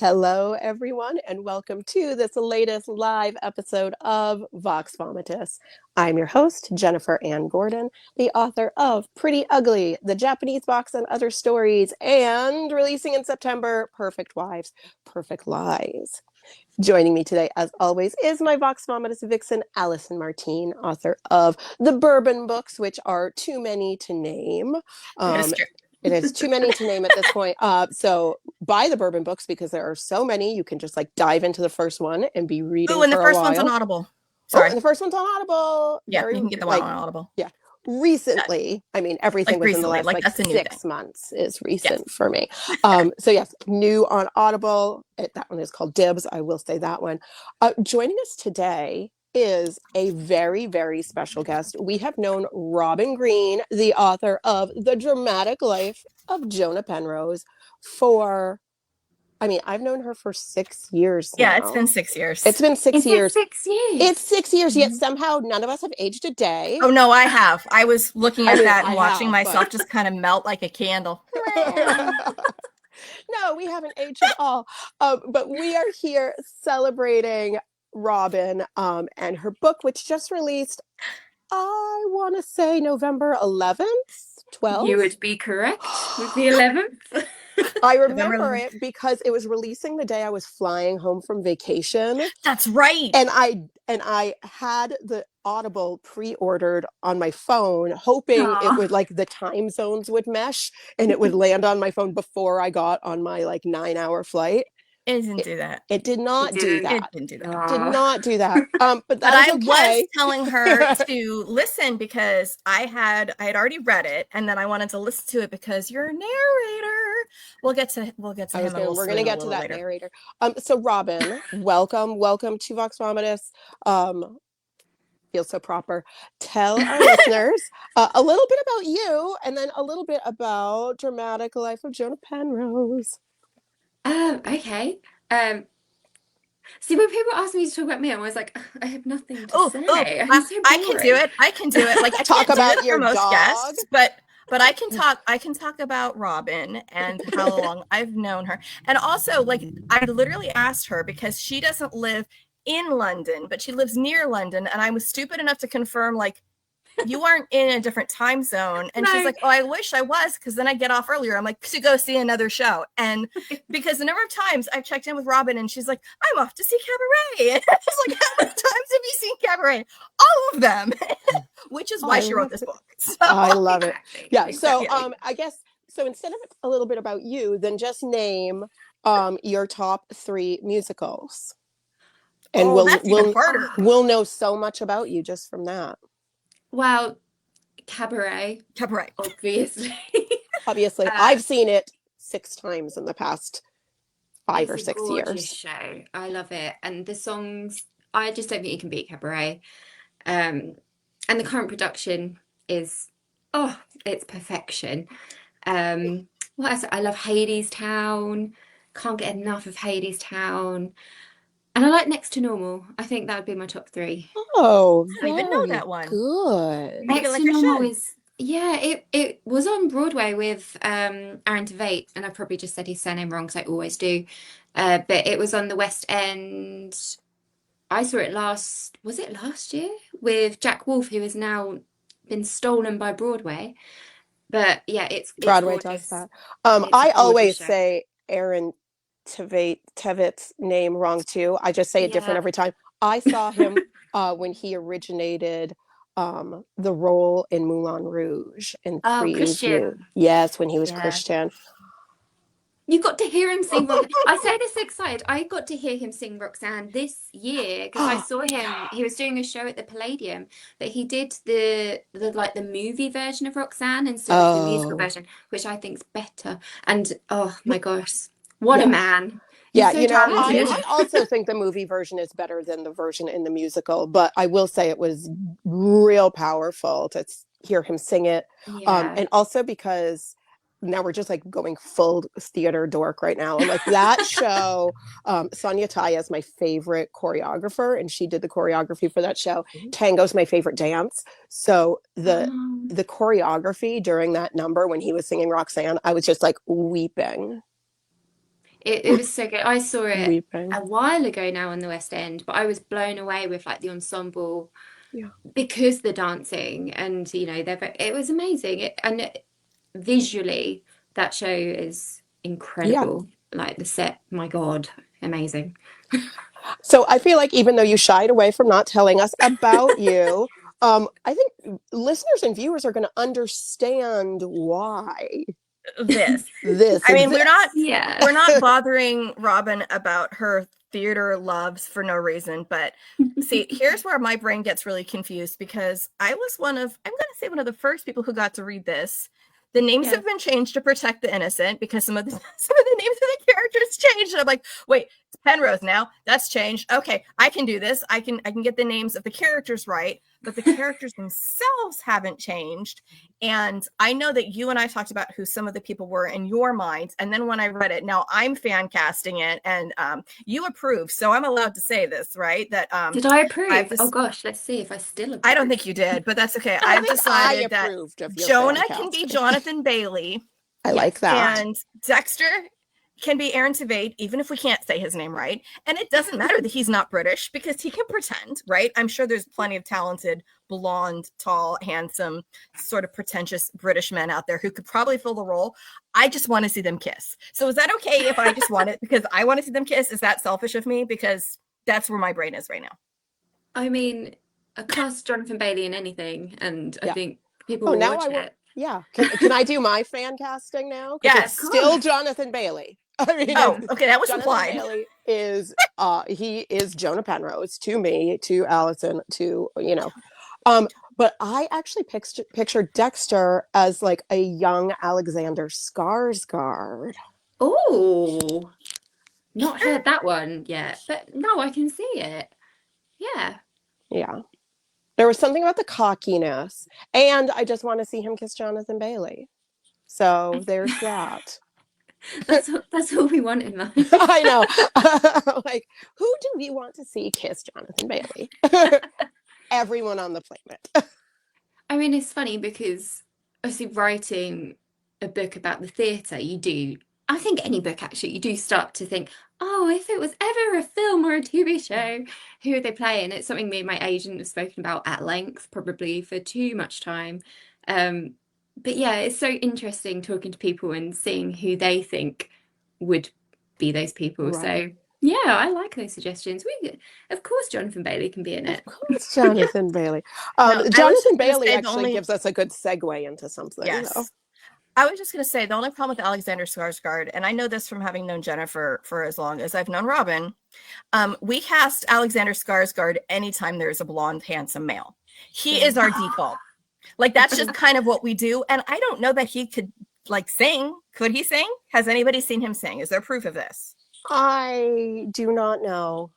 Hello, everyone, and welcome to this latest live episode of VOX VOMITUS. I'm your host, Jennifer Ann Gordon, the author of Pretty Ugly, The Japanese Box and Other Stories, and releasing in September, Perfect Wives, Perfect Lies. Joining me today, as always, is my VOX VOMITUS vixen, Allison Martine, author of the Bourbon books, which are too many to name. That's true. It is too many to name at this point. So buy the Bourbon books because there are so many. You can just like dive into the first one and be reading Oh, and for the a first while. one's on Audible. Sorry. And the first one's on Audible. Yeah, you can get the one on Audible. Yeah. Recently, I mean, everything Like within the recently, last like, that's a new 6 thing. months is recent for me. So yes, new on Audible. That one is called Dibs. I will say that one. Joining us today is a very, very special guest. We have known Robyn Green, the author of The Dramatic Life of Jonah Penrose, I've known her for 6 years now. Yeah, it's been 6 years. It's been 6 years. 6 years? It's 6 years, yet somehow none of us have aged a day. Oh, no, I have. I was looking at that and watching myself just kind of melt like a candle. No, we haven't aged at all. But we are here celebrating Robyn and her book, which just released, I want to say November 11th, 12th. You would be correct with the 11th. I remember it because it was releasing the day I was flying home from vacation. That's right. And I had the Audible pre-ordered on my phone, hoping it would, like, the time zones would mesh and it would land on my phone before I got on my 9-hour flight. It didn't do that. It did not do that. It didn't do that. Did not do that. But I okay. was telling her to listen because I had already read it, and then I wanted to listen to it because your narrator. We'll get to him. We're going to get to that later. Narrator. So Robyn, welcome to VOX VOMITUS. Feels so proper. Tell our listeners a little bit about you, and then a little bit about Dramatic Life of Jonah Penrose. Okay. See, when people ask me to talk about me, I'm always like, I have nothing to say. I can do it. I can do it. Like, I talk can't about do it your for most dog. Guests, but I can talk. I can talk about Robyn and how long I've known her, and also, like, I literally asked her because she doesn't live in London, but she lives near London, and I was stupid enough to confirm, like, you aren't in a different time zone. And she's like, oh, I wish I was, because then I get off earlier. I'm like, to go see another show. And because the number of times I've checked in with Robyn and she's like, I'm off to see Cabaret. And I was like, how many times have you seen Cabaret? All of them. Which is why she wrote this book. So, I love it. Yeah. Exactly. So I guess, so instead of a little bit about you, then just name your top 3 musicals. And we'll know so much about you just from that. Well, Cabaret, obviously. Obviously, I've seen it 6 times in the past 5 or 6 years. Gorgeous show. I love it, and the songs. I just don't think you can beat Cabaret. And the current production is, it's perfection. What else? I love Hadestown. Can't get enough of Hadestown. And I like Next to Normal. I think that would be my top 3. Oh, I don't even know that one. Good. Next to Normal is, it was on Broadway with Aaron Tveit, and I probably just said his surname wrong because I always do. But it was on the West End. I saw it last year? With Jack Wolf, who has now been stolen by Broadway. But yeah, it's Broadway does that. I always say Aaron Tveit's name wrong too. I just say it different every time. I saw him when he originated the role in Moulin Rouge in Christian. Yes, when he was Christian. You got to hear him sing. I say this excited. I got to hear him sing Roxanne this year because I saw him. He was doing a show at the Palladium, but he did the movie version of Roxanne instead of the musical version, which I think's better. And oh my gosh, what a man! Yeah, so I also think the movie version is better than the version in the musical, but I will say it was real powerful to hear him sing it. And also because now we're just like going full theater dork right now. And like that show, Sonia Taya is my favorite choreographer, and she did the choreography for that show. Tango's my favorite dance. So the choreography during that number when he was singing Roxanne, I was just like weeping. It was so good. I saw it Weeping. a while ago now in the West End, but I was blown away with like the ensemble Yeah. because the dancing and it was amazing. Visually that show is incredible. Like the set, my God, amazing. So I feel like even though you shied away from not telling us about you, I think listeners and viewers are going to understand why This. this. I mean, Yeah. we're not bothering Robyn about her theater loves for no reason, but see, here's where my brain gets really confused, because I was I'm going to say one of the first people who got to read this. The names have been changed to protect the innocent, because some of the names of the characters changed. And I'm like, wait, it's Penrose now. That's changed. Okay, I can do this. I can get the names of the characters right, but the characters themselves haven't changed. And I know that you and I talked about who some of the people were in your mind. And then when I read it, now I'm fan casting it, and you approved. So I'm allowed to say this, right? That did I approve? Oh gosh, let's see if I still approve. I don't think you did, but that's okay. I've decided that Jonah can be Jonathan Bailey. I like that. And Dexter can be Aaron Tveit, even if we can't say his name right. And it doesn't matter that he's not British, because he can pretend, right? I'm sure there's plenty of talented, blonde, tall, handsome, sort of pretentious British men out there who could probably fill the role. I just want to see them kiss. So is that okay if I just want it because I want to see them kiss? Is that selfish of me? Because that's where my brain is right now. I mean, I cast Jonathan Bailey in anything, and I think people will watch it. Yeah. Can I do my fan casting now? Yes. It's still Jonathan Bailey. I mean, okay, that was Jonathan implied. Bailey is he is Jonah Penrose to me, to Allison, to but I actually pictured Dexter as like a young Alexander Skarsgård. Oh, not heard that one yet, but no, I can see it. Yeah. There was something about the cockiness, and I just want to see him kiss Jonathan Bailey. So there's that. That's all we want in life. I know. Like, who do we want to see kiss Jonathan Bailey? Everyone on the planet. I mean, it's funny because obviously writing a book about the theatre, I think any book actually, you do start to think, oh, if it was ever a film or a TV show, who would they play? And it's something me and my agent have spoken about at length, probably for too much time. But yeah, it's so interesting talking to people and seeing who they think would be those people. Right. So yeah, I like those suggestions. Of course, Jonathan Bailey can be in it. Of course, Jonathan Bailey. Jonathan Bailey actually gives us a good segue into something. Yes. Though. I was just going to say, the only problem with Alexander Skarsgård, and I know this from having known Jennifer for as long as I've known Robyn, we cast Alexander Skarsgård anytime there's a blonde, handsome male. He is our default. Like, that's just kind of what we do. And I don't know that he could, like, sing. Could he sing? Has anybody seen him sing? Is there proof of this? I do not know.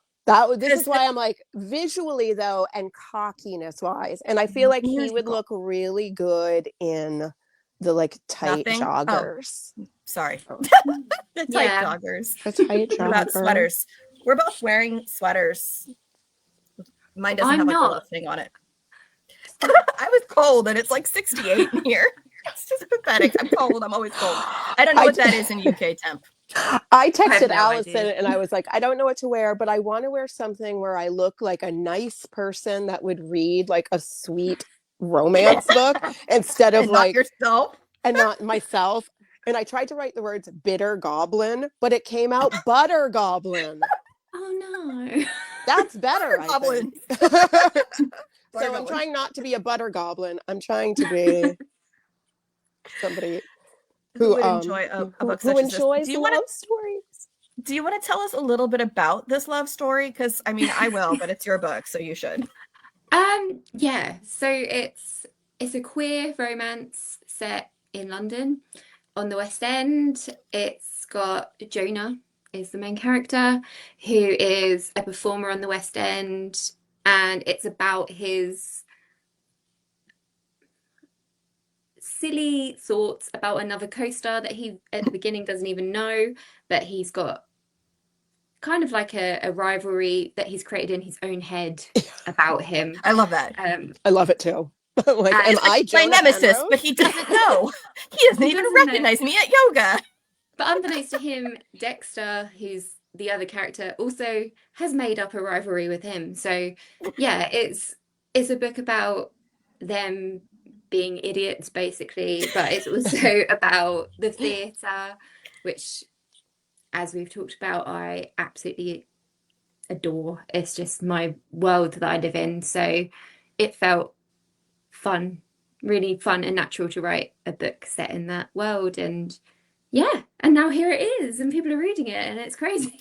This is why I'm like, visually, though, and cockiness-wise. And I feel like he would look really good in the, like, tight joggers. Oh, sorry. The tight joggers. The tight joggers. About sweaters. We're both wearing sweaters. Mine doesn't have like a little thing on it. I was cold and it's like 68 in here. It's just pathetic. I'm cold. I'm always cold. I don't know what that is in UK temp. I texted Allison and I was like, I don't know what to wear, but I want to wear something where I look like a nice person that would read like a sweet romance book instead of and like yourself and not myself. And I tried to write the words bitter goblin, but it came out butter goblin. Oh no. That's better. Goblin. So I'm trying not to be a butter goblin. I'm trying to be somebody who would enjoy a book such who as enjoys this. love stories. Do you want to tell us a little bit about this love story? Because I mean, I will, but it's your book, so you should. Yeah. So it's a queer romance set in London on the West End. It's got Jonah is the main character, who is a performer on the West End, and it's about his silly thoughts about another co-star that he at the beginning doesn't even know, but he's got kind of like a rivalry that he's created in his own head about him. I love that. I love it too. Like, am I my nemesis? But he doesn't know. He doesn't even recognize me at yoga. But unbeknownst to him, Dexter, who's the other character, also has made up a rivalry with him. So yeah, it's a book about them being idiots basically, but it's also about the theatre, which, as we've talked about, I absolutely adore. It's just my world that I live in. So it felt fun, really fun and natural to write a book set in that world. And yeah, and now here it is, and people are reading it, and it's crazy.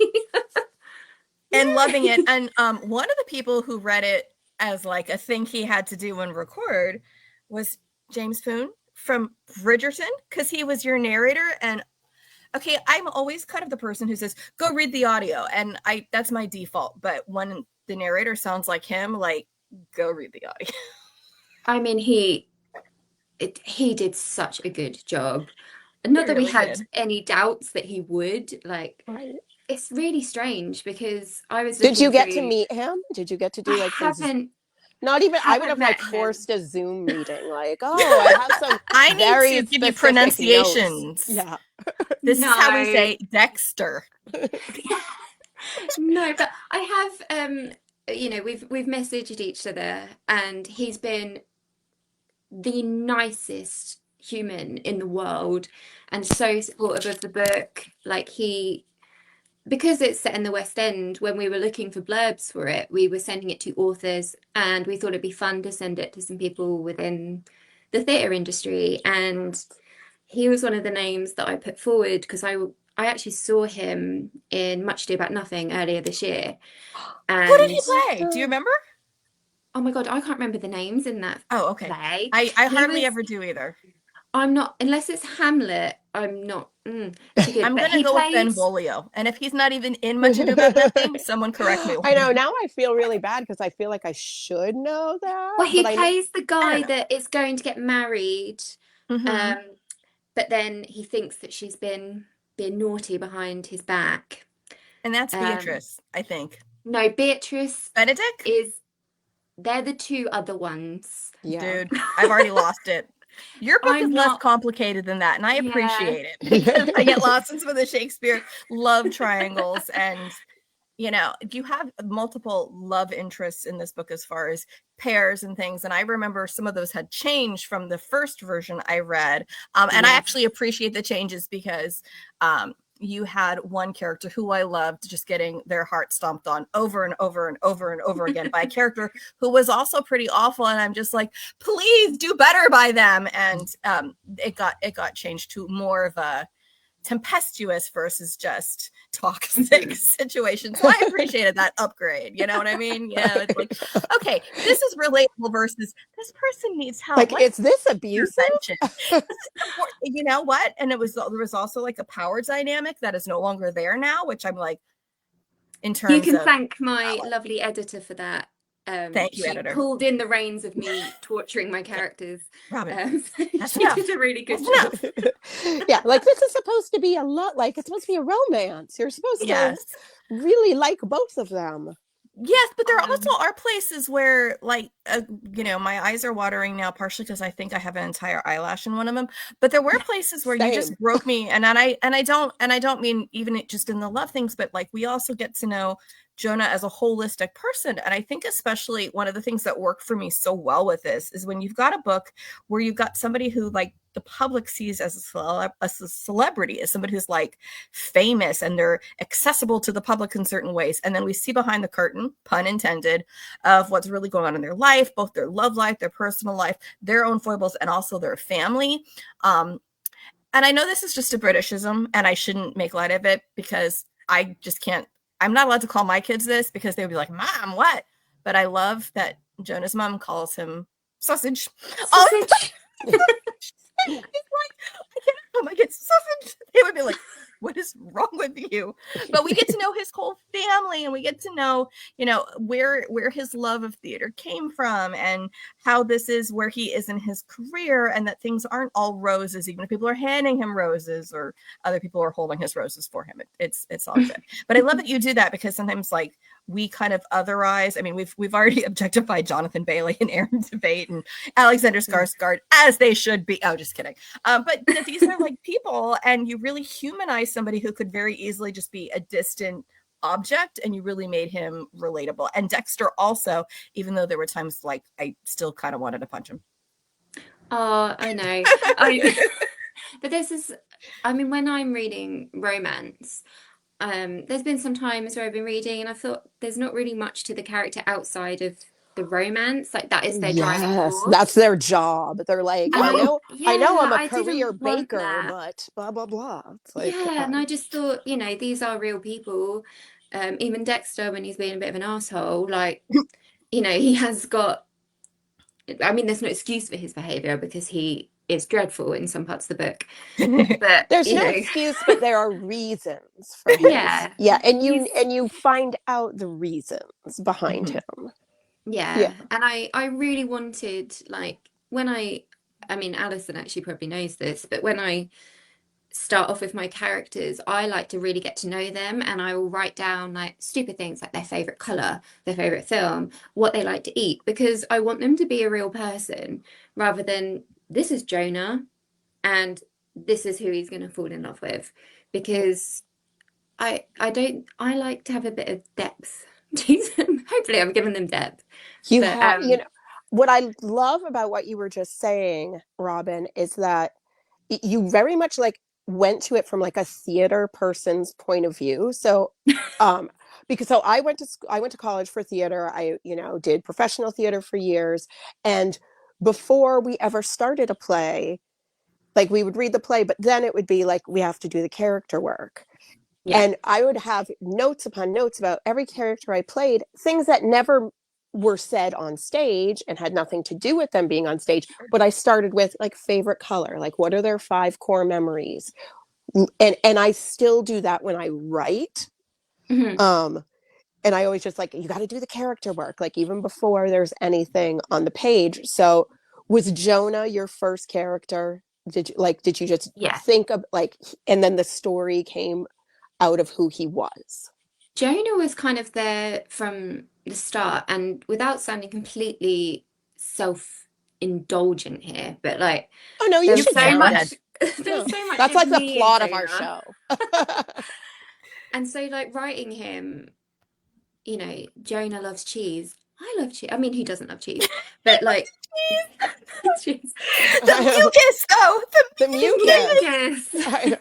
And loving it. And one of the people who read it as like a thing he had to do and record was James Poon from Bridgerton, because he was your narrator. And okay, I'm always kind of the person who says, go read the audio. And that's my default. But when the narrator sounds like him, like, go read the audio. I mean, he did such a good job. Not that we had any doubts that he would, like, Right. It's really strange because I was Did you get through... to meet him? Did you get to do like not even I would have like forced a Zoom meeting, like, oh, I have some I need to give you pronunciations. Notes. Yeah. This is how we say Dexter. No, but I have you know, we've messaged each other, and he's been the nicest human in the world and so supportive of the book. Like, because it's set in the West End, when we were looking for blurbs for it, we were sending it to authors, and we thought it'd be fun to send it to some people within the theatre industry. And he was one of the names that I put forward because I actually saw him in Much Ado About Nothing earlier this year. And who did he play? Do you remember? Oh my God, I can't remember the names in that play. I hardly ever do either. I'm not, unless it's Hamlet, I'm not. I'm going to go with Benvolio. And if he's not even in Much Ado About Nothing, someone correct me. I know, now I feel really bad because I feel like I should know that. Well, he plays the guy that is going to get married. Mm-hmm. But then he thinks that she's been being naughty behind his back. And that's Beatrice, I think. No, Beatrice. Benedict? They're the two other ones. Yeah. Dude, I've already lost it. Your book is less complicated than that, and I appreciate it. Because I get lost in some of the Shakespeare love triangles, and you know, you have multiple love interests in this book as far as pairs and things. And I remember some of those had changed from the first version I read. And I actually appreciate the changes because you had one character who I loved just getting their heart stomped on over and over and over and over again by a character who was also pretty awful. And I'm just like, please do better by them. And it got changed to more of a tempestuous versus just toxic situation. So I appreciated that upgrade. You know what I mean? Yeah, it's like, okay, this is relatable versus this person needs help. Like, is this abusive? You know what? And there was also like a power dynamic that is no longer there now, which I'm like, in terms of... You can thank my lovely editor for that. Thank you, editor. Pulled in the reins of me torturing my characters. Robyn, she did a really good job. Yeah, like, this is supposed to be it's supposed to be a romance. You're supposed to really like both of them. Yes, but there also are places where, like, you know, my eyes are watering now, partially because I think I have an entire eyelash in one of them. But there were places where you just broke me, and I don't mean even just in the love things, but like, we also get to know Jonah as a holistic person. And I think especially one of the things that worked for me so well with this is when you've got a book where you've got somebody who, like, the public sees as a celebrity, as somebody who's like famous and they're accessible to the public in certain ways. And then we see behind the curtain, pun intended, of what's really going on in their life, both their love life, their personal life, their own foibles, and also their family. And I know this is just a Britishism and I shouldn't make light of it because I just can't. I'm not allowed to call my kids this because they would be like, Mom, what? But I love that Jonah's mom calls him sausage. He's like, I can't call my kids sausage. They would be like, what is wrong with you? But we get to know his whole family, and we get to know, you know, where his love of theater came from, and how this is where he is in his career, and that things aren't all roses, even if people are handing him roses or other people are holding his roses for him. It's all good. But I love that you do that, because sometimes, like, we kind of otherize. I mean, we've already objectified Jonathan Bailey and Aaron Tveit and Alexander Skarsgård, as they should be. Oh, just kidding. But these are like people, and you really humanize somebody who could very easily just be a distant object, and you really made him relatable. And Dexter also, even though there were times like I still kind of wanted to punch him. Oh, I know. But this is, I mean, when I'm reading romance, there's been some times where I've been reading and I thought there's not really much to the character outside of the romance. Like that is their driving force. That's their job. They're like, I know I'm a I career didn't want baker, that. but blah blah blah. It's like, And I just thought, you know, these are real people. Even Dexter, when he's being a bit of an asshole, like, you know, he has got, I mean, there's no excuse for his behavior because he is dreadful in some parts of the book. But there's no excuse, but there are reasons for him. Yeah, and you find out the reasons behind him. Yeah. And I really wanted, like, when I mean, Alison actually probably knows this, but when I start off with my characters, I like to really get to know them, and I will write down like stupid things like their favorite color, their favorite film, what they like to eat, because I want them to be a real person rather than this is Jonah and this is who he's going to fall in love with, because I like to have a bit of depth to them. Hopefully I'm giving them depth. You know what I love about what you were just saying, Robyn, is that you very much like went to it from like a theater person's point of view. So because I went to college for theater. I did professional theater for years, and before we ever started a play, like we would read the play, but then it would be like we have to do the character work. And I would have notes upon notes about every character I played, things that never were said on stage and had nothing to do with them being on stage. But I started with like favorite color, like what are their 5 core memories? And I still do that when I write. And I always just like, you got to do the character work, like even before there's anything on the page. So was Jonah your first character? Did you just think of like, and then the story came out of who he was? Jonah was kind of there from the start, and without sounding completely self-indulgent here, but like, oh no, you should so much. There's so much. That's like the plot of our show. And so, like, writing him, you know, Jonah loves cheese. I love cheese. I mean, who doesn't love cheese? But like, cheese. The mucus, though. The mucus.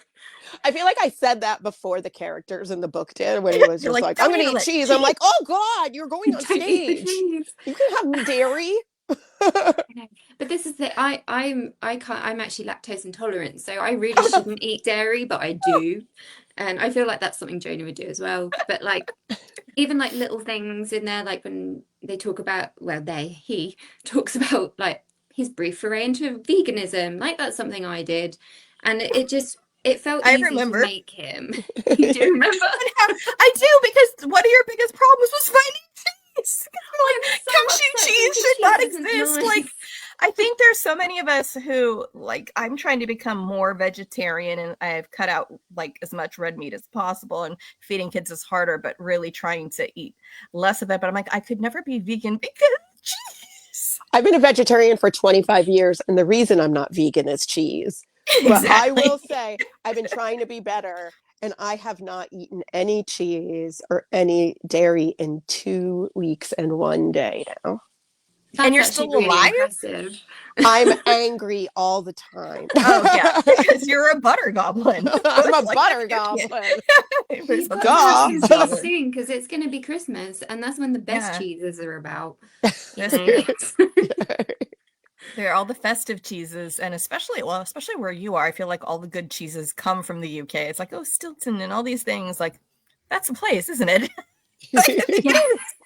I feel like I said that before the characters in the book did, when he was just like, I'm going to eat cheese. I'm like, oh God, you're going on stage. You can have dairy. But this is the I'm actually lactose intolerant, so I really shouldn't eat dairy, but I do. And I feel like that's something Jonah would do as well. But like, even like little things in there, like when they talk about, he talks about like his brief foray into veganism, like that's something I did. And it felt easy to make him. You do remember? I do, because one of your biggest problems was finding cheese. Like, cheese should not exist. Nice. Like, I think there's so many of us who, like, I'm trying to become more vegetarian, and I've cut out like as much red meat as possible, and feeding kids is harder, but really trying to eat less of it. But I'm like, I could never be vegan because cheese. I've been a vegetarian for 25 years, and the reason I'm not vegan is cheese. But I will say I've been trying to be better, and I have not eaten any cheese or any dairy in 2 weeks and 1 day now. That's and you're still alive? Impressive. I'm angry all the time. Oh yeah, because you're a butter goblin. I'm a butter goblin. Soon, because it's going to be Christmas, and that's when the best cheeses are about. They're all the festive cheeses, and especially where you are, I feel like all the good cheeses come from the UK. It's like, oh, Stilton and all these things. Like, that's a place, isn't it?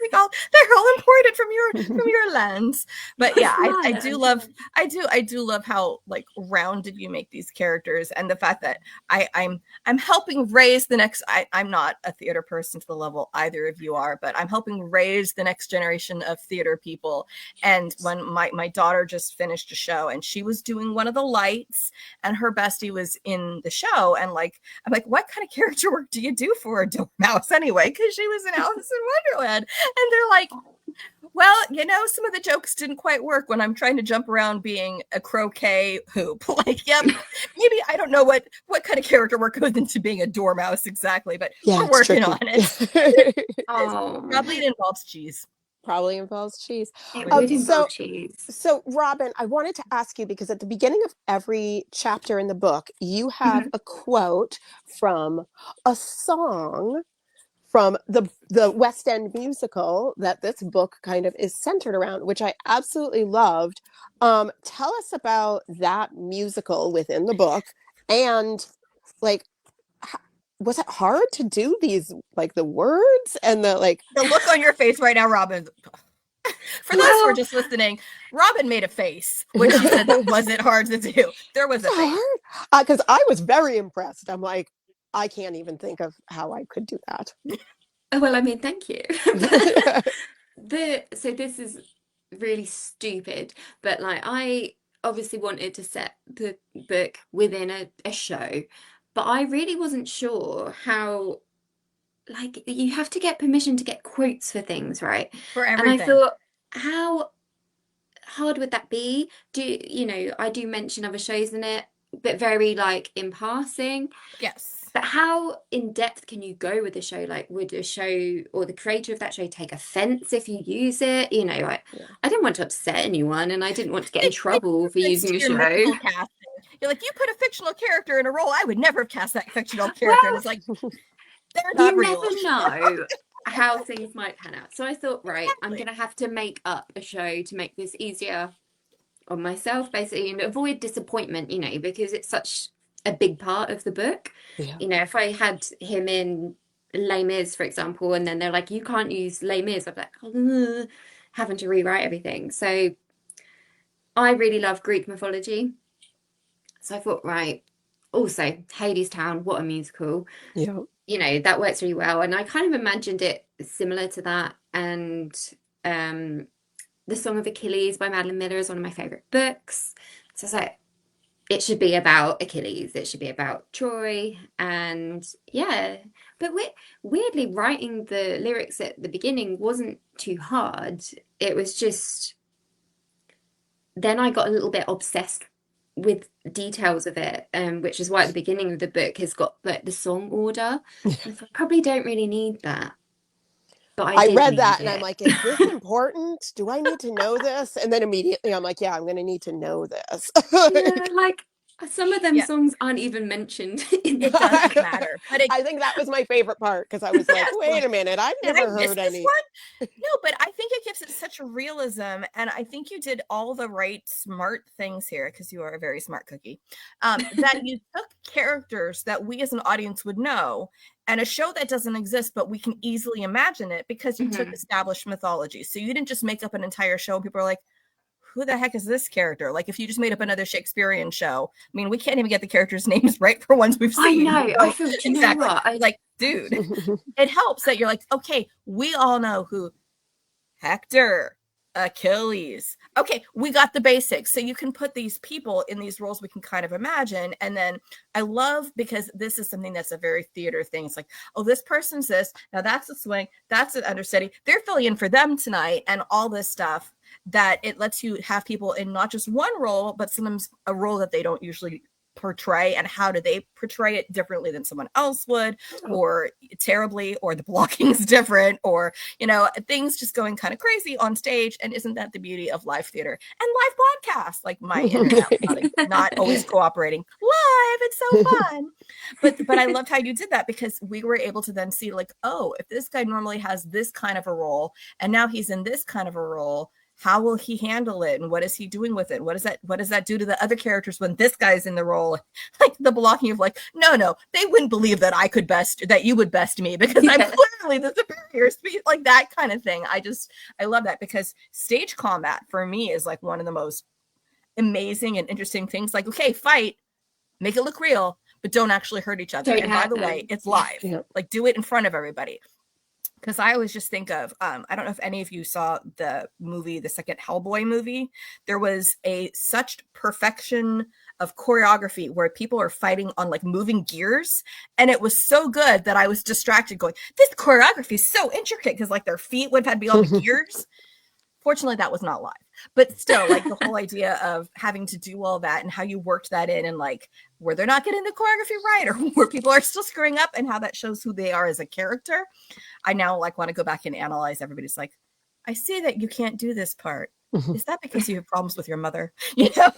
like, oh, they're all imported from your lens. But yeah, I do love how like rounded you make these characters, and the fact that I'm helping raise the next. I'm not a theater person to the level either of you are, but I'm helping raise the next generation of theater people. And when my daughter just finished a show, and she was doing one of the lights, and her bestie was in the show, and like I'm like, what kind of character work do you do for a dormouse anyway? Because she was in Alice in Wonderland. And they're like, well, some of the jokes didn't quite work when I'm trying to jump around being a croquet hoop. Like, yep, maybe I don't know what kind of character work goes into being a dormouse exactly, but we're working on it. Probably it involves cheese. Probably involves cheese. It would involve cheese. So, Robyn, I wanted to ask you, because at the beginning of every chapter in the book, you have a quote from a song from the West End musical that this book kind of is centered around, which I absolutely loved. Tell us about that musical within the book, and like, was it hard to do these, like the words and the look on your face right now, Robyn? For those who are just listening, Robyn made a face when she said that wasn't hard to do. There was a face. Because I was very impressed. I'm like, I can't even think of how I could do that. Oh, well, I mean, thank you. So this is really stupid, but like I obviously wanted to set the book within a show, but I really wasn't sure how, like, you have to get permission to get quotes for things, right? For everything. And I thought, how hard would that be? I do mention other shows in it, but very like in passing. Yes. But how in depth can you go with a show? Like, would a show or the creator of that show take offense if you use it? I didn't want to upset anyone, and I didn't want to get in trouble for using a show. You're like, you put a fictional character in a role. I would never have cast that fictional character. And it's like, they're not real. You never know how things might pan out. So I thought, right, I'm going to have to make up a show to make this easier on myself, basically, and avoid disappointment, because it's such a big part of the book. If I had him in Les Mis, for example, and then they're like, you can't use Les Mis, I'm like, having to rewrite everything. So I really love Greek mythology. So I thought, right, also Hadestown, what a musical. That works really well. And I kind of imagined it similar to that. And The Song of Achilles by Madeline Miller is one of my favorite books. So it's like, it should be about Achilles. It should be about Troy. And but weirdly, writing the lyrics at the beginning wasn't too hard. It was just, then I got a little bit obsessed with details of it, which is why at the beginning of the book has got like the song order. I probably don't really need that. But I read that and I'm like, is this important? Do I need to know this? And then immediately I'm like, yeah, I'm going to need to know this. Like some of them songs aren't even mentioned. It doesn't matter. But I think that was my favorite part, because I was like, wait a minute, I've never heard any. No, but I think it gives it such a realism, and I think you did all the right smart things here, because you are a very smart cookie, that you took characters that we as an audience would know, and a show that doesn't exist, but we can easily imagine it because you took established mythology. So you didn't just make up an entire show and people are like, who the heck is this character? Like, if you just made up another Shakespearean show, I mean, we can't even get the characters' names right for ones we've seen. I know. I feel exactly. I like, dude, it helps that you're like, okay, we all know who Hector, Achilles. Okay, we got the basics. So you can put these people in these roles we can kind of imagine. And then I love, because this is something that's a very theater thing. It's like, oh, this person's this. Now that's a swing. That's an understudy. They're filling in for them tonight, and all this stuff, that it lets you have people in not just one role, but sometimes a role that they don't usually portray, and how do they portray it differently than someone else would, or terribly, or the blocking is different, or things just going kind of crazy on stage. And isn't that the beauty of live theater and live podcasts? Like my internet not always cooperating live, it's so fun. but I loved how you did that, because we were able to then see like, oh, if this guy normally has this kind of a role and now he's in this kind of a role, how will he handle it, and what is he doing with it? What does that do to the other characters when this guy's in the role? Like the blocking of like, no, they wouldn't believe that you would best me because I'm clearly the superior species, like that kind of thing. I love that, because stage combat for me is like one of the most amazing and interesting things. Like, okay, fight, make it look real, but don't actually hurt each other. And by the way, it's live. Yeah. Like, do it in front of everybody. Because I always just think of, I don't know if any of you saw the second Hellboy movie. There was such perfection of choreography where people are fighting on like moving gears. And it was so good that I was distracted going, this choreography is so intricate, because like their feet would have had to be on the gears. Fortunately, that was not live. But still, like the whole idea of having to do all that and how you worked that in, and like where they're not getting the choreography right, or where people are still screwing up, and how that shows who they are as a character. I now like want to go back and analyze everybody's like, I see that you can't do this part. Is that because you have problems with your mother? You know?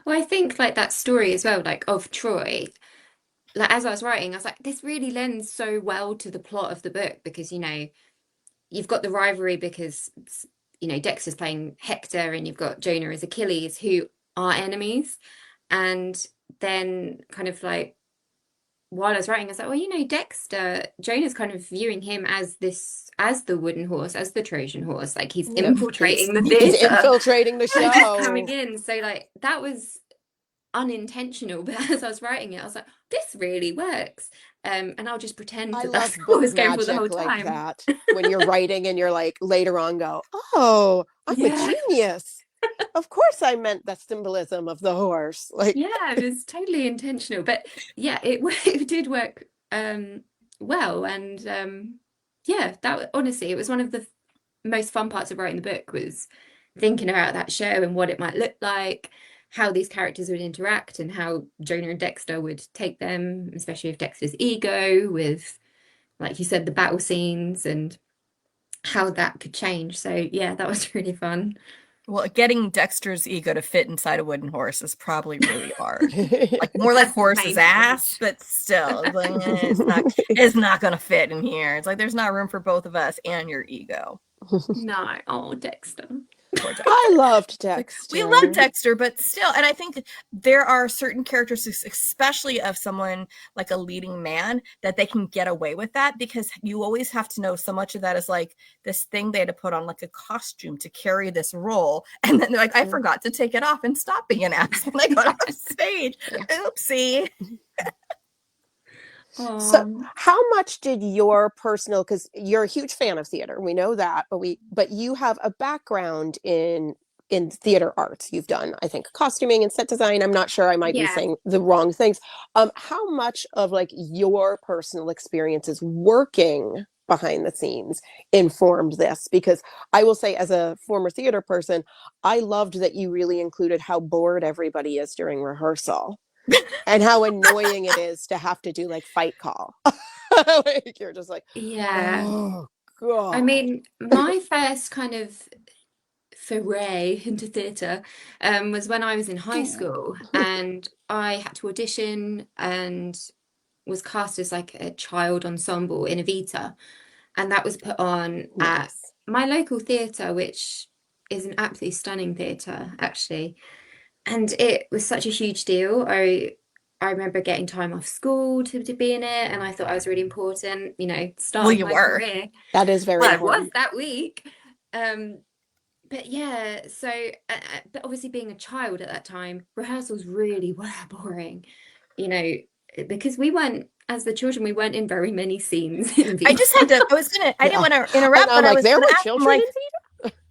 Well, I think like that story as well, like of Troy, like as I was writing, I was like, this really lends so well to the plot of the book, because, you know, you've got the rivalry because, you know, Dexter's playing Hector and you've got Jonah as Achilles, who are enemies. And then kind of like, while I was writing, I was like, well, you know, Dexter, Jonah's kind of viewing him as the wooden horse, as the Trojan horse. Like he's infiltrating the theater. He's infiltrating the show. Coming in. So like, that was unintentional, but as I was writing it, I was like, this really works. And I'll just pretend that's what was going for the whole time. Like that, when you're writing and you're like later on go, oh, I'm a genius. Of course I meant the symbolism of the horse. Like, yeah, it was totally intentional. But yeah, it did work well. And yeah, that honestly, it was one of the most fun parts of writing the book, was thinking about that show and what it might look like, how these characters would interact, and how Jonah and Dexter would take them, especially with Dexter's ego, with, like you said, the battle scenes, and how that could change. So yeah, that was really fun. Well, getting Dexter's ego to fit inside a wooden horse is probably really hard. Like more like horse's ass, but still, like, it's not going to fit in here. It's like there's not room for both of us and your ego. No, oh, Dexter. I loved Dexter. We love Dexter, but still, and I think there are certain characters, especially of someone like a leading man, that they can get away with that, because you always have to know so much of that is like this thing they had to put on like a costume to carry this role, and then they're like, I forgot to take it off and stop being an ass when I got off stage. Oopsie. So how much did your personal, because you're a huge fan of theater, we know that, but you have a background in theater arts. You've done, I think, costuming and set design. I'm not sure, I might be saying the wrong things. How much of like your personal experiences working behind the scenes informed this? Because I will say, as a former theater person, I loved that you really included how bored everybody is during rehearsal. And how annoying it is to have to do like fight call. Like, you're just like, oh God. I mean, my first kind of foray into theatre was when I was in high school, and I had to audition and was cast as like a child ensemble in Evita, and that was put on at my local theatre, which is an absolutely stunning theatre actually. And it was such a huge deal. I remember getting time off school to be in it, and I thought I was really important, you know, starting my career. That is very important. I was that week. But yeah, so, but obviously being a child at that time, rehearsals really were boring, you know, because we weren't, as the children, we weren't in very many scenes. I just had to, I didn't want to interrupt, but I was there were children in theater?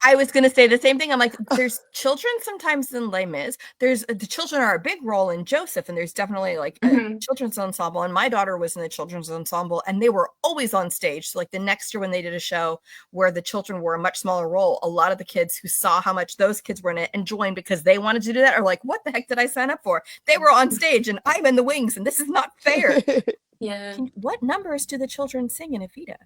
I was going to say the same thing. I'm like, there's children sometimes in Les Mis. The children are a big role in Joseph, and there's definitely like a children's ensemble. And my daughter was in the children's ensemble, and they were always on stage. So like the next year when they did a show where the children were a much smaller role, a lot of the kids who saw how much those kids were in it and joined because they wanted to do that are like, what the heck did I sign up for? They were on stage and I'm in the wings, and this is not fair. Yeah. What numbers do the children sing in Evita?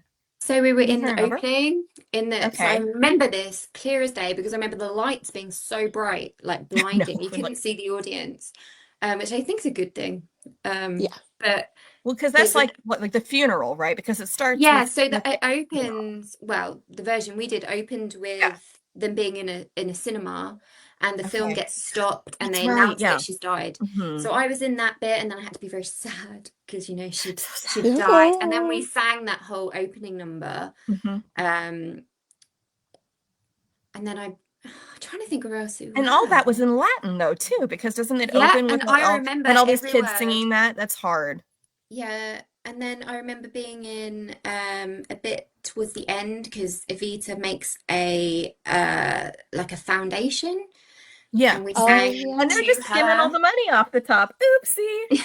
So we were in the opening, so I remember this clear as day, because I remember the lights being so bright, like blinding. You couldn't see the audience, which I think is a good thing. But Well, because that's like what, like the funeral, right? Because it starts Yeah, with so with it the opens, well, the version we did opened yeah. with them being in a cinema, and the film Okay. gets stopped and That's they right. announce Yeah. that she's died. Hmm. So I was in that bit, and then I had to be very sad because she'd So sad. she'd died, and then we sang that whole opening number. Hmm. And then I'm trying to think where else it And all that was. was in Latin though too, because doesn't it Yeah, open with and I all remember and all these every kids word. singing that? That's hard. Yeah, and then I remember being in a bit towards the end because Evita makes a like a foundation, Yeah. and we Oh sang And they're yeah. to just skimming all her. the money off the top. Oopsie.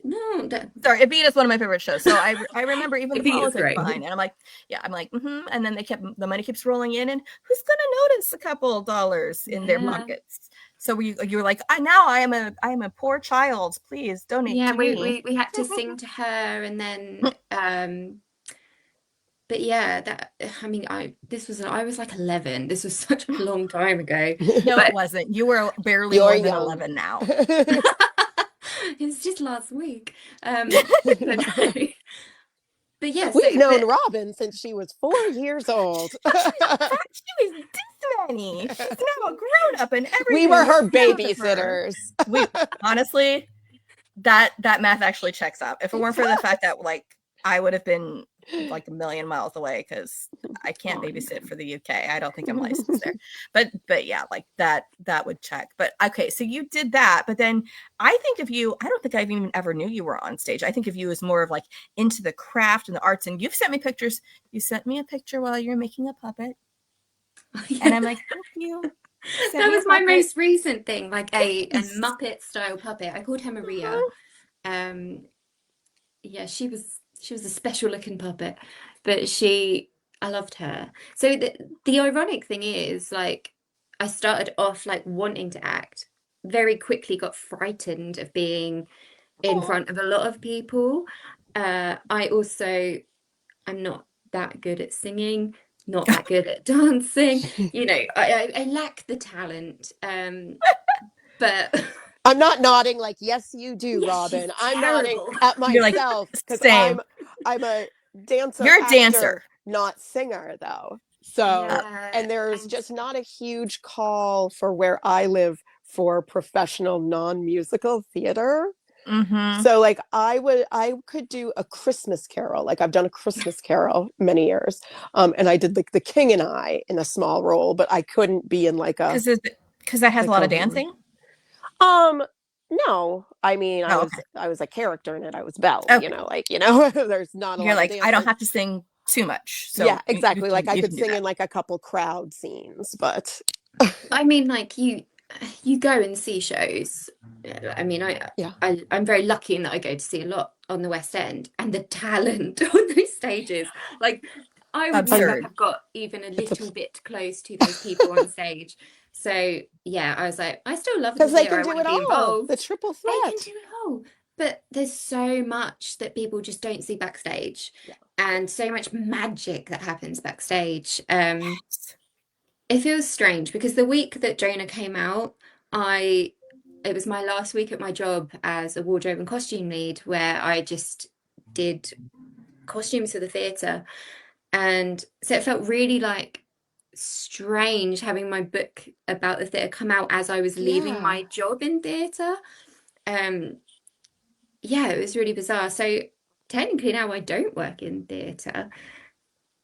No, Sorry, Evita's one of my favorite shows. So I remember even the Evita's politics great. behind it. And I'm like, yeah, I'm like, and then the money keeps rolling in, and who's gonna notice a couple of dollars in their Yeah, pockets? So you're like, I am a poor child. Please donate yeah, to me. we had to sing to her, and then but yeah, that I mean, I was like 11. This was such a long time ago, No, it but wasn't. You were barely You're more than young. 11 now. it was just last week. But no. But yeah, We've so known but Robyn since she was 4 years old. She was this many. She's now a grown up and We everything. were We're her proud of her. babysitters. We honestly, that math actually checks out. If it weren't for the fact that like I would have been like a million miles away because I can't babysit for the UK. I don't think I'm licensed there. But yeah, like that would check. But okay, so you did that, but then I think of you, I don't think I even ever knew you were on stage. I think of you as more of like into the craft and the arts, and you've sent me pictures. You sent me a picture while you're making a puppet. And I'm like, thank you. that was my Puppet. most recent thing, like a Yes. Muppet style puppet. I called her Maria. Um, yeah, she was a special looking puppet, but I loved her. So the ironic thing is, like, I started off like wanting to act, very quickly got frightened of being in Aw. front of a lot of people. I also I'm not that good at singing, not that good at dancing. I lack the talent. But I'm not nodding like, yes, you do, yes, she's Robyn. I'm nodding terrible. at You're like, myself because same. I'm a dancer You're a actor, dancer. not singer though. So, Yeah, and there's and just not a huge call for where I live for professional non-musical theater. Mm-hmm. So like I could do a Christmas Carol. Like I've done a Christmas Carol many years. And I did like The King and I in a small role, but I couldn't be in like a Because that has a lot of whole dancing. um no. I mean Oh, okay. I was a character in it. I was Belle, Okay. there's not a You're lot of like, I don't dancing. have to sing too much, Yeah, so exactly. Like I you could can do sing that. in like a couple crowd scenes, but I mean, like you go and see shows. I mean, yeah. I'm very lucky in that I go to see a lot on the West End, and the talent on those stages, like I would never Absurd. have got even a It's a little bit close to those people on stage. So yeah, I was like, I still love the because they theatre. can I do want to it be all. The involved. triple They can threat. do it all, but there's so much that people just don't see backstage, Yeah. and so much magic that happens backstage. It feels strange because the week that Jonah came out, it was my last week at my job as a wardrobe and costume lead, where I just did costumes for the theatre. And so it felt really like strange having my book about the theatre come out as I was leaving Yeah. my job in theatre. Um, yeah, it was really bizarre. So technically now I don't work in theatre,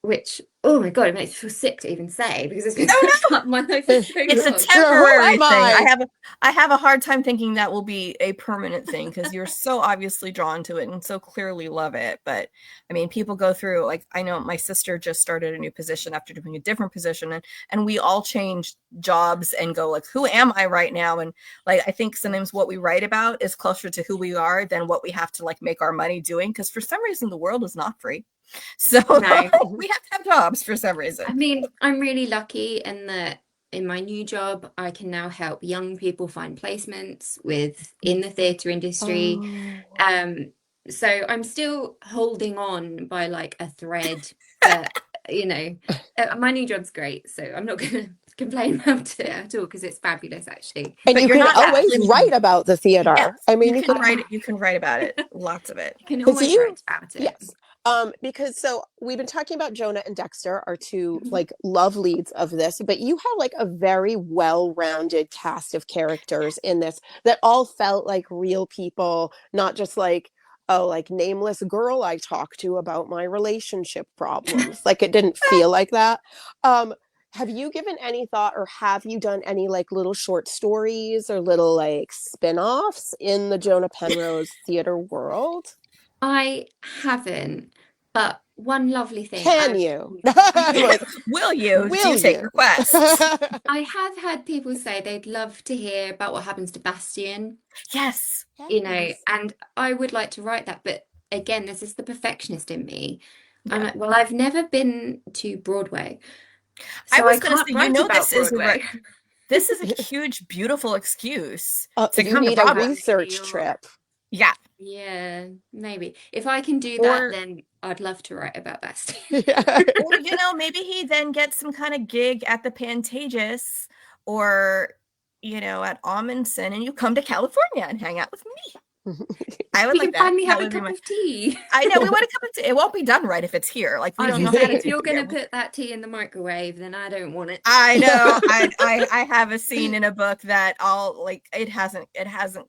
which, oh my God, it makes me feel sick to even say because it's been Oh such no, part of my life for so it's a long. Who temporary am thing. I? I have a hard time thinking that will be a permanent thing because you're so obviously drawn to it and so clearly love it. But I mean, people go through, like, I know my sister just started a new position after doing a different position, and we all change jobs and go like, who am I right now? And like, I think sometimes what we write about is closer to who we are than what we have to like make our money doing, because for some reason the world is not free. So No, we have to have jobs for some reason. I mean, I'm really lucky in that in my new job, I can now help young people find placements in the theatre industry. Oh. So I'm still holding on by like a thread, but my new job's great, so I'm not gonna complain about it at all because it's fabulous, actually. And But you you're can not always actually- write about the theater. Yes, I mean, you can write it. You can write about it. Lots of it. You can 'Cause always you- write about it. Yes. Because so we've been talking about Jonah and Dexter, our two Mhm. like love leads of this, but you have like a very well-rounded cast of characters in this that all felt like real people, not just like, oh, like nameless girl I talked to about my relationship problems. Like it didn't feel like that. Have you given any thought or have you done any like little short stories or little like spin-offs in the Jonah Penrose theater world? I haven't, but one lovely thing. Can you? I'm like, Will you? Do will you take you? requests? I have had people say they'd love to hear about what happens to Bastian, Yes. you know, Yes. and I would like to write that, but again, this is the perfectionist in me. I'm Yeah. like, well, I've never been to Broadway, I so was I gonna can't say, you write know, about this is Broadway. this is a huge, beautiful excuse to You come to need a Robyn. research trip. Yeah. Yeah, maybe. If I can do Or- that, then I'd love to write about Bastian. Yeah. Or, you know, maybe he then gets some kind of gig at the Pantages or, you know, at Amundsen, and you come to California and hang out with me. I would We like can that. finally That have a would be cup my- of tea. I know we want to come to. It won't be done right if it's here. Like we I was don't know gonna how say, to if do you're it gonna here. put that tea in the microwave, then I don't want it. I know. I have a scene in a book that I'll like. It hasn't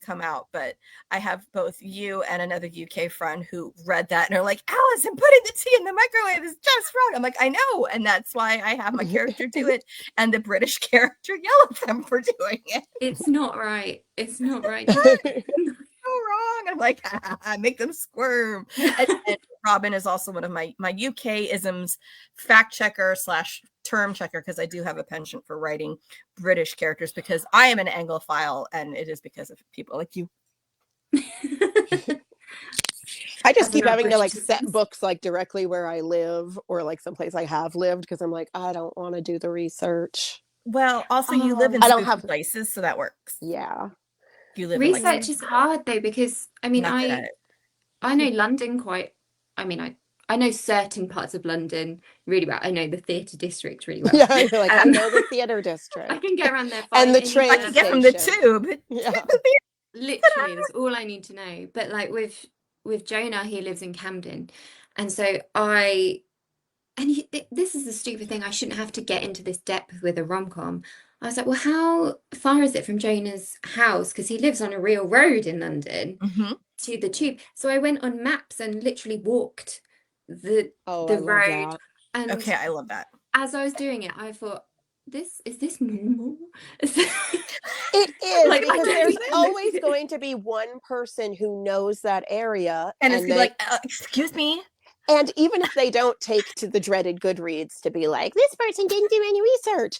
come out, but I have both you and another UK friend who read that and are like, Allison, putting the tea in the microwave is just wrong. I'm like, I know, and that's why I have my character do it, and the British character yell at them for doing it. It's not right. It's not right. So wrong. I'm like, I make them squirm. And Robyn is also one of my UK isms fact checker / term checker, because I do have a penchant for writing British characters because I am an Anglophile, and it is because of people like you. I just That's keep enough having to like British set isms. books like directly where I live or like someplace I have lived because I'm like, I don't want to do the research. Well, also you live in I don't spooky have- places, so that works. Yeah. You live in Research like is hard though, because I mean, not good at it. I know London quite. I mean, I know certain parts of London really well. I know the theatre district really well. Yeah, you're like, I Um, know the theater district. I can get around there And fine. the Any train I further- can get from the station. tube. Yeah. Literally, that's all I need to know. But like with Jonah, he lives in Camden, and so this is the stupid thing. I shouldn't have to get into this depth with a rom-com. I was like, well, how far is it from Jonah's house? Because he lives on a real road in London Mhm. to the tube. So I went on maps and literally walked the Oh, I love road. that. And Okay, I love that. as I was doing it, I thought, is this normal? It is Like, I because don't there's know. always going to be one person who knows that area, And it's they, like, excuse me. and even if they don't take to the dreaded Goodreads to be like, this person didn't do any research,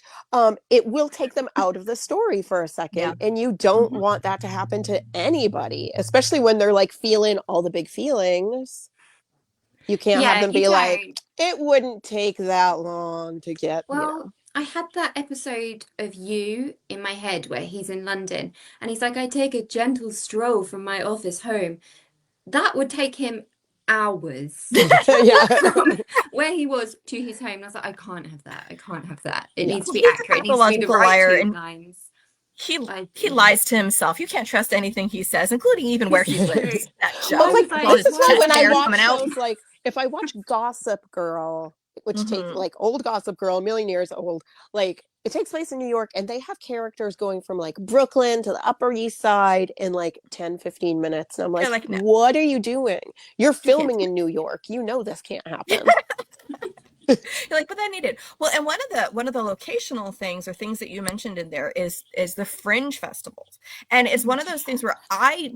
it will take them out of the story for a second, Yeah. and you don't Mhm. want that to happen to anybody, especially when they're like feeling all the big feelings. You can't have them you be like, don't. it wouldn't take that long to get, you know. Well, I had that episode of You in my head where he's in London and he's like, I take a gentle stroll from my office home. That would take him hours Yeah. from where he was to his home. And I was like, I can't have that. I can't have that. It Yeah. needs to be He's a accurate. It needs to be the pathological right liar, two and lines. He lies to himself. You can't trust anything he says, including even where he lives. That Well, joke. like, was like, All this is his why chest when I hairs watch coming out. shows, like, if I watch Gossip Girl, which take Mhm. like old Gossip Girl, a million years old, like it takes place in New York, and they have characters going from like Brooklyn to the Upper East Side in like 10-15 minutes. And I'm You're like, like, no. what are you doing? You're can't filming in New York. You know this can't happen. You're like, but that needed. Well, and one of the locational things or things that you mentioned in there is the fringe festivals. And it's one of those things where I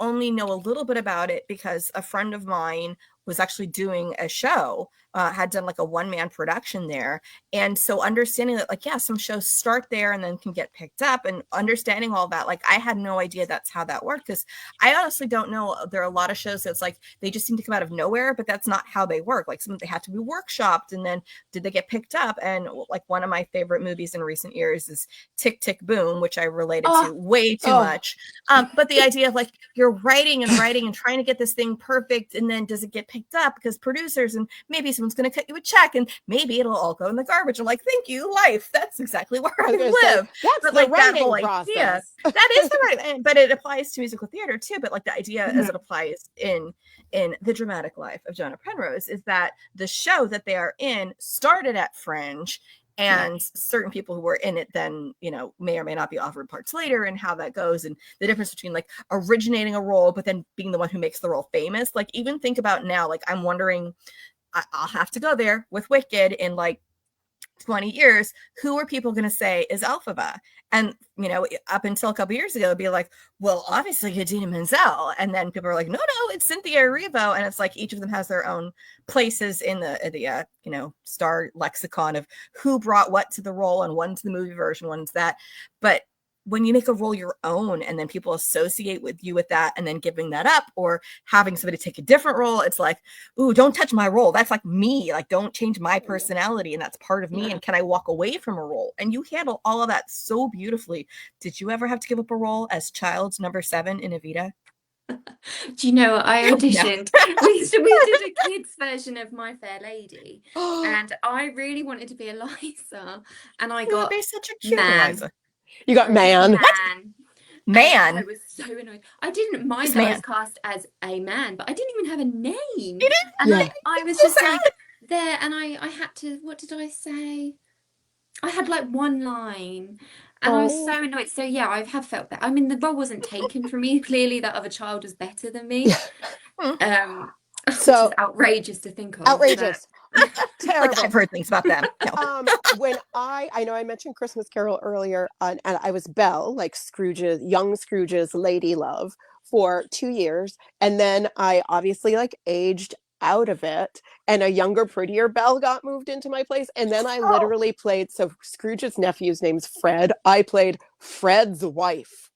only know a little bit about it because a friend of mine was actually doing a show, had done like a one-man production there. And so understanding that, like, yeah, some shows start there and then can get picked up, and understanding all that, like, I had no idea that's how that worked, because I honestly don't know. There are a lot of shows that's like, they just seem to come out of nowhere, but that's not how they work. Like, some they have to be workshopped, and then did they get picked up? And like, one of my favorite movies in recent years is Tick, Tick, Boom, which I related to way too much. But the idea of like, you're writing and trying to get this thing perfect, and then does it get picked picked up because producers, and maybe someone's going to cut you a check, and maybe it'll all go in the garbage. I'm like, thank you, life. That's exactly where I live. That's but the like that writing whole process. idea, that is the right, but it applies to musical theater too. But like the idea as it applies in the dramatic life of Jonah Penrose is that the show that they are in started at Fringe. And certain people who were in it then, you know, may or may not be offered parts later, and how that goes, and the difference between like originating a role, but then being the one who makes the role famous. Like even think about now, like I'm wondering, I'll have to go there with Wicked in like 20 years, who are people going to say is Elphaba? And, you know, up until a couple years ago, it'd be like, well, obviously Idina Menzel. And then people are like, no, it's Cynthia Erivo. And it's like each of them has their own places in the you know, star lexicon of who brought what to the role, and one's the movie version, one's that. But when you make a role your own and then people associate with you with that, and then giving that up or having somebody take a different role, it's like, ooh, don't touch my role. That's like me. Like, don't change my personality. And that's part of me. And can I walk away from a role? And you handle all of that so beautifully. Did you ever have to give up a role as child's number 7 in Evita? Do you know what? I auditioned. we did a kids version of My Fair Lady, and I really wanted to be Eliza, and I got be such a cute man. Eliza. You got man. Man. I was so annoyed. I didn't mind that man. I was cast as a man, but I didn't even have a name. You didn't? And like, I was just like there, and I had to, what did I say? I had like one line, and I was so annoyed. So yeah, I have felt that. I mean, the role wasn't taken from me. Clearly, that other child was better than me. So which is outrageous to think of. outrageous. Terrible. Like, I've heard things about them. No. When I know I mentioned Christmas Carol earlier, and I was Belle, like Scrooge's, young Scrooge's lady love, for 2 years, and then I obviously like aged out of it, and a younger, prettier Belle got moved into my place, and then I literally played. So Scrooge's nephew's name's Fred. I played Fred's wife.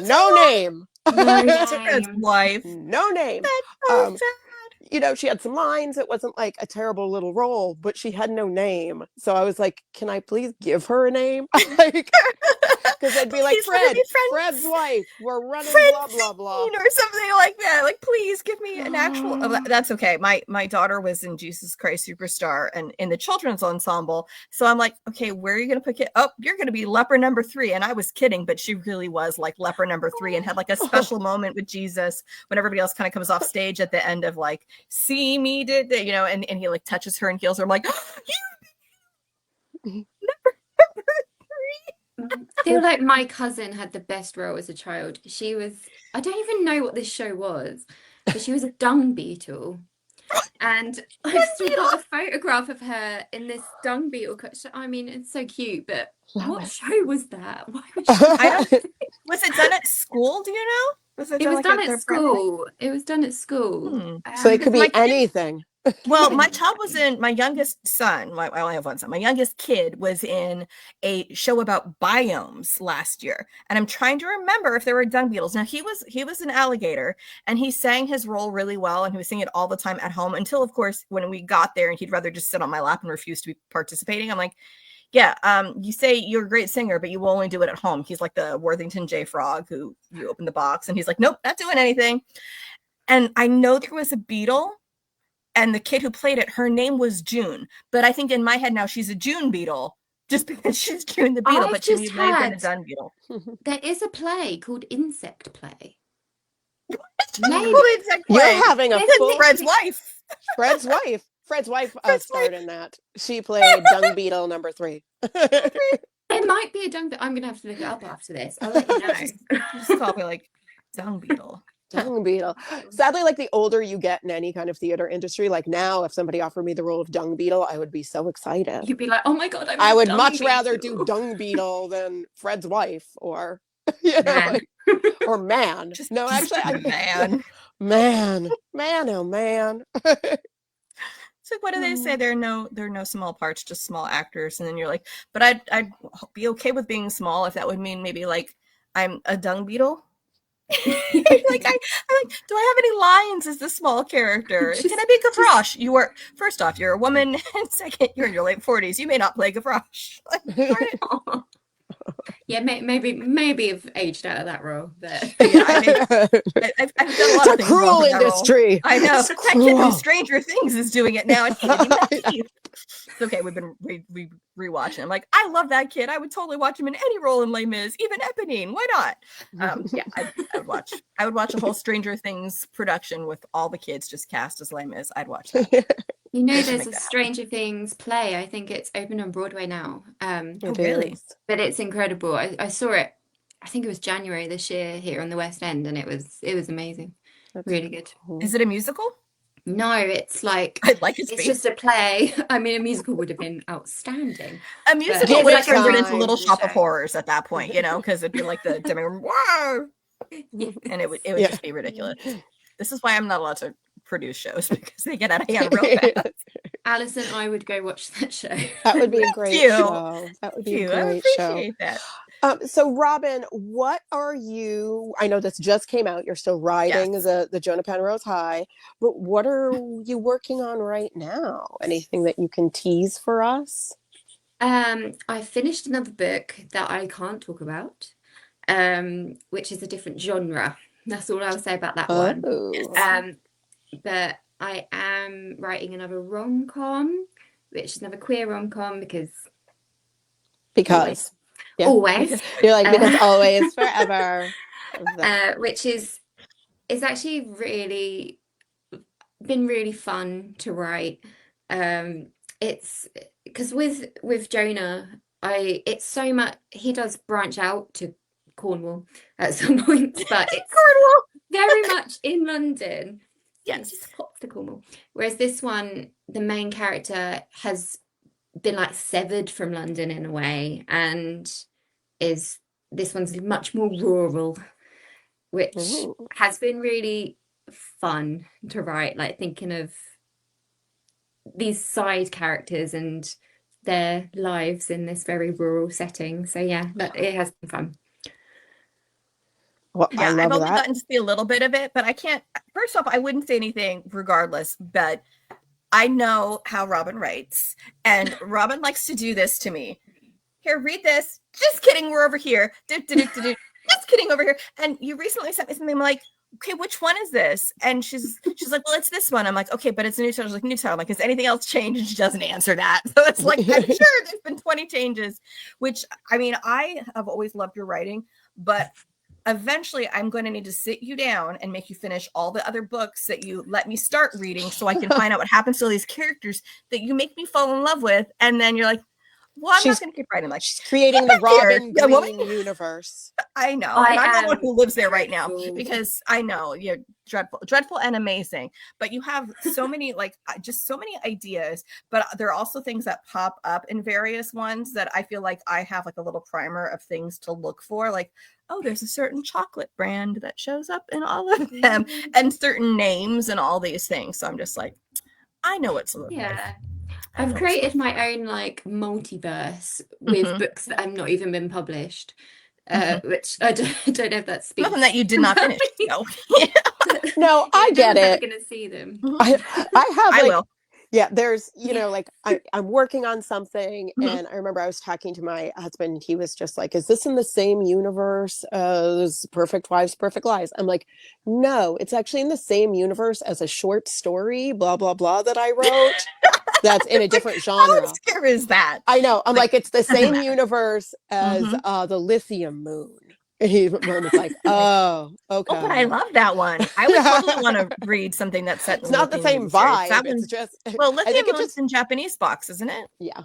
No name. Fred's wife. No name. That's so sad. You know, she had some lines. It wasn't like a terrible little role, but she had no name. So I was like, can I please give her a name? Like, because I'd be like, Fred's wife. We're running blah, blah, blah. Or something like that. Like, please give me an actual... Oh, that's okay. My daughter was in Jesus Christ Superstar and in the children's ensemble. So I'm like, okay, where are you going to put it? Oh, you're going to be leper number 3. And I was kidding, but she really was like leper number 3 and had like a special moment with Jesus when everybody else kind of comes off stage at the end of like, see me did that, you know, and he like touches her and heals her. I'm like, you number 3. I feel like my cousin had the best role as a child. She was, I don't even know what this show was, but she was a dung beetle. And I've still got a photograph of her in this dung beetle. I mean, it's so cute, but what show was that? Why was she... Was it done at school? Do you know? It was done at school. It was done at school. So it could be anything. Well, my child was in, my youngest son, I only have one son, my youngest kid was in a show about biomes last year. And I'm trying to remember if there were dung beetles. Now he was an alligator, and he sang his role really well, and he was singing it all the time at home until, of course, when we got there and he'd rather just sit on my lap and refuse to be participating. I'm like, yeah, you say you're a great singer, but you will only do it at home. He's like the Worthington J. Frog who you open the box, and he's like, nope, not doing anything. And I know there was a beetle, and the kid who played it, her name was June. But I think in my head now she's a June beetle just because she's June the beetle, but she may have been a dung beetle. There is a play called Insect Play. You're having a full... Fred's wife. Fred's wife. Fred's wife starred in that. She played dung beetle number 3. There might be a dung beetle. I'm going to have to look it up after this. I'll let you know. Just call me like dung beetle. Dung beetle. Sadly, like the older you get in any kind of theater industry, like now, if somebody offered me the role of dung beetle, I would be so excited. You'd be like, oh my God, I would much rather do dung beetle than Fred's wife or, you know, man. Like, or man. Just, no, actually, man. Man, oh man. It's like, what do they say? There are no small parts, just small actors. And then you're like, but I'd be okay with being small if that would mean maybe like I'm a dung beetle. Like I'm like, do I have any lines as the small character? Can I be Gavroche? You are, first off, you're a woman, and second, you're in your late 40s. You may not play Gavroche. Like, Yeah, maybe have aged out of that role, but Yeah, I've done a lot It's of a things cruel wrong in that role. industry. I know. It's That kid cruel. from Stranger Things is doing it now, and he didn't even have teeth. It's okay. We've been rewatching. I'm like, I love that kid. I would totally watch him in any role in Les Mis, even Eponine. Why not? Yeah, I would watch. I would watch a whole Stranger Things production with all the kids just cast as Les Mis. I'd watch that. you know, They should there's make a that happen. Stranger Things play. I think it's open on Broadway now. Oh, It really? is. But it's incredible. I saw it. I think it was January this year here on the West End, and it was amazing. That's Really good. cool. Is it a musical? No, it's like I'd like it to it's be. just a play. I mean, a musical would have been outstanding. A musical Give would it have turned it into time. Little For the Shop of show. Horrors at that point, you know, because it'd be like the demi, wow, and it would Yeah. just be ridiculous. This is why I'm not allowed to produce shows, because they get out of hand real fast. Alison, I would go watch that show. That would be a great you. show. That would be a Thank you. I great show. appreciate that. So Robyn, what are you, I know this just came out, you're still riding Yes. the Jonah Penrose high, but what are you working on right now? Anything that you can tease for us? I finished another book that I can't talk about, which is a different genre. That's all I'll say about that one. Oh. But I am writing another rom-com, which is another queer rom-com because Yeah. always. You're like, because always, forever. Which is actually really been really fun to write. It's because with Jonah, it's so much, he does branch out to Cornwall at some points, but it's Cornwall. very much in London. Yes. Just pops to Cornwall. Whereas this one, the main character has been like severed from London in a way, and this one's much more rural, which Ooh. has been really fun to write, like thinking of these side characters and their lives in this very rural setting. So yeah, it has been fun. Well, Yeah, I love I've only that. gotten to see a little bit of it, but I can't. First off, I wouldn't say anything regardless, but I know how Robyn writes, and Robyn likes to do this to me. Here, read this. Just kidding, we're over here. Just kidding, over here. And you recently sent me something. I'm like, okay, which one is this? And she's like, well, it's this one. I'm like, okay, but it's a new title. She's like, new title. I'm like, is anything else changed? And she doesn't answer that. So it's like, I'm sure there's been 20 changes, which, I mean, I have always loved your writing, but eventually I'm going to need to sit you down and make you finish all the other books that you let me start reading so I can find out what happens to all these characters that you make me fall in love with. And then you're like, well, I'm not going to keep writing. Like, she's creating the Robyn Yeah, Green universe. I know. I And I'm the am one who lives there right now grateful. because I know you're dreadful and amazing, but you have so many, like, just so many ideas, but there are also things that pop up in various ones that I feel like I have like a little primer of things to look for. Like, oh, there's a certain chocolate brand that shows up in all of them and certain names and all these things. So I'm just like, I know what's looking. Yeah. I've created my own like multiverse with books that have not even been published, which I don't know if that speaks. Nothing that you did not finish. No, No, I get I'm it. never gonna see them. I have I like, will. yeah, there's, you know, like I'm working on something, and I remember I was talking to my husband. He was just like, is this in the same universe as Perfect Wives, Perfect Lies? I'm like, no, it's actually in the same universe as a short story, blah, blah, blah, that I wrote. That's in a different genre. How obscure is that? I know. I'm like, it's the same matter. universe as the Lithium Moon. And he was like, oh, okay. Oh, but I love that one. I would totally want to read something that's set in It's not the Lithium same Moon series. vibe. That It's one's just, well, I Lithium think it Moon's just, in Japanese box, isn't it? yeah.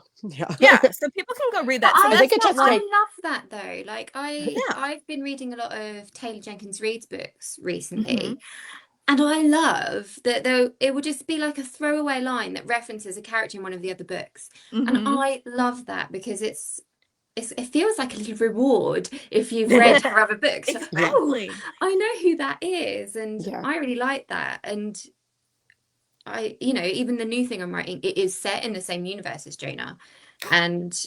Yeah, so people can go read that. So I think it just I make- love that though. Like Yeah. I've been reading a lot of Taylor Jenkins Reid's books recently. And I love that though it will just be like a throwaway line that references a character in one of the other books. And I love that because it feels like a little reward if you've read her other books. Exactly. Oh, I know who that is. And Yeah. I really like that. And I, you know, even the new thing I'm writing, it is set in the same universe as Jonah. And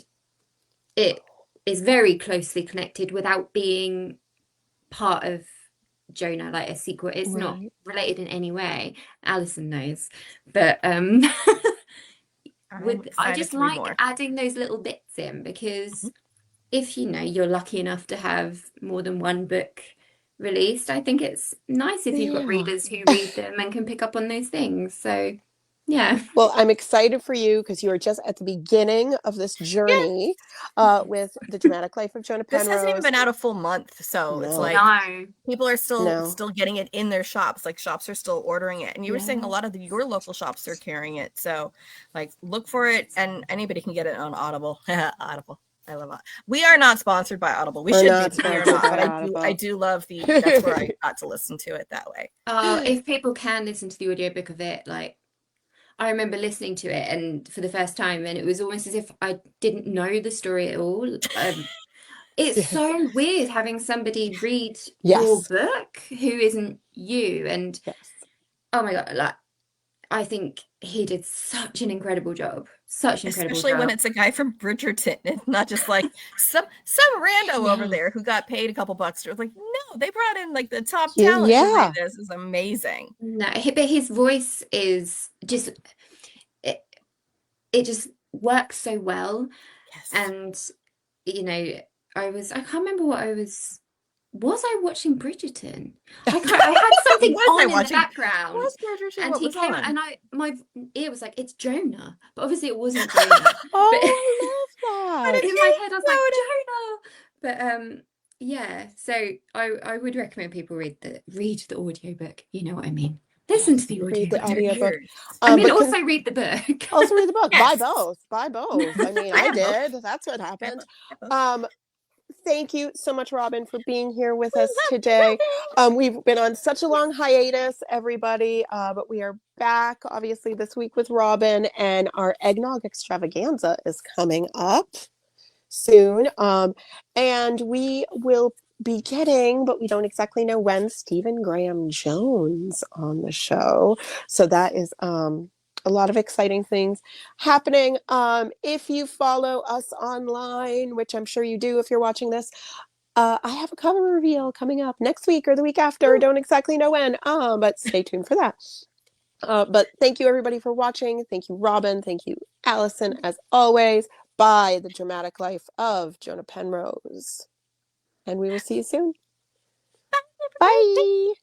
it is very closely connected without being part of Jonah, like a sequel. It's not related in any way. Alison knows, but I just like adding those little bits in because if you're lucky enough to have more than one book released, I think it's nice if you've got Yeah. readers who read them and can pick up on those things. So, yeah. Well, I'm excited for you because you are just at the beginning of this journey with The Dramatic Life of Jonah This hasn't even Penrose. been out a full month, so it's No. like No. people are No. still getting it in their shops. Like shops are still ordering it, and you were saying a lot of your local shops are carrying it. So, like, look for it, and anybody can get it on Audible. Audible. I love it. We are not sponsored by Audible. We We're should not be, but we are sponsored not. by But Audible. I do love the. That's where I got to listen to it that way. If people can listen to the audiobook of it, like, I remember listening to it and for the first time, and it was almost as if I didn't know the story at all. It's so weird having somebody read your Yes. book who isn't you. And Yes. oh my God, like, I think he did such an incredible job. Such an incredible Especially job. when it's a guy from Bridgerton and not just like some rando over there who got paid a couple bucks. It's like, no, they brought in like the top talent to read this. Is amazing. No, but his voice is just it just works so well. Yes. And I can't remember what I was I watching Bridgerton? I had something on in the background. Was Bridgerton? And What he was came on? and my ear was like, it's Jonah. But obviously it wasn't Jonah. Oh, But I love that. in my head I was like, Jonah. But yeah, so I would recommend people read the audiobook. You know what I mean? Listen to the Read the audiobook. audiobook. I mean, also read the book. Also read the book. Yes. Buy both. I mean, I did. That's what happened. Thank you so much, Robyn, for being here with us today. We've been on such a long hiatus, everybody, but we are back, obviously, this week with Robyn, and our eggnog extravaganza is coming up soon. And we will be getting, but we don't exactly know when, Stephen Graham Jones on the show. So that is a lot of exciting things happening. If you follow us online, which I'm sure you do if you're watching this, I have a cover reveal coming up next week or the week after. Don't exactly know when, but stay tuned for that. But thank you everybody for watching. Thank you, Robyn. Thank you, Allison, as always. By The Dramatic Life of Jonah Penrose. And we will see you soon. Bye.